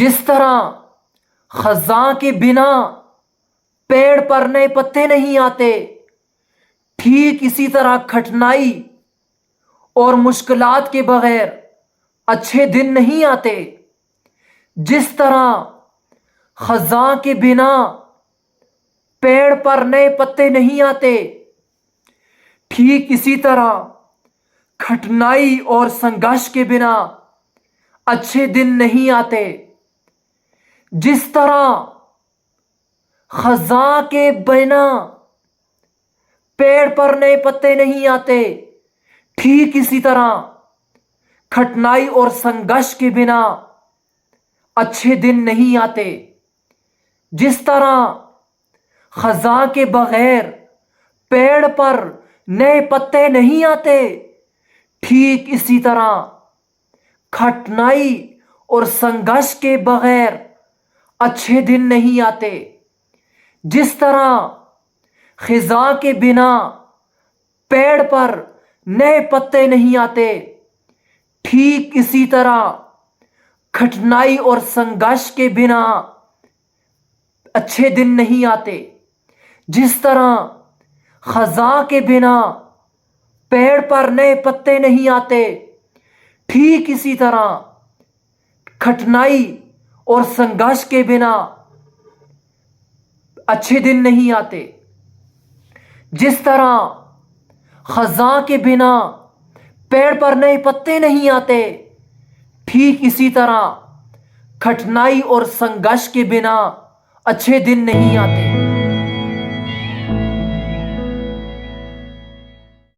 जिस तरह खज़ां के बिना पेड़ पर नए पत्ते नहीं आते, ठीक इसी तरह कठिनाई और मुश्किलात के बगैर अच्छे दिन नहीं आते। जिस तरह खज़ां के बिना पेड़ पर नए पत्ते नहीं आते, ठीक इसी तरह कठिनाई और संघर्ष के बिना अच्छे दिन नहीं आते। जिस तरह खज़ां के बिना पेड़ पर नए पत्ते नहीं आते, ठीक इसी तरह कठिनाई और संघर्ष के बिना अच्छे दिन नहीं आते। जिस तरह खज़ां के बगैर पेड़ पर नए पत्ते नहीं आते, ठीक इसी तरह कठिनाई और संघर्ष के बगैर अच्छे दिन नहीं आते। जिस तरह खज़ां के बिना पेड़ पर नए पत्ते नहीं आते, ठीक इसी तरह कठिनाई और संघर्ष के बिना अच्छे दिन नहीं आते। जिस तरह खज़ां के बिना पेड़ पर नए पत्ते नहीं आते, ठीक इसी तरह कठिनाई और संघर्ष के बिना अच्छे दिन नहीं आते। जिस तरह खज़ां के बिना पेड़ पर नए पत्ते नहीं आते, ठीक इसी तरह कठिनाई और संघर्ष के बिना अच्छे दिन नहीं आते।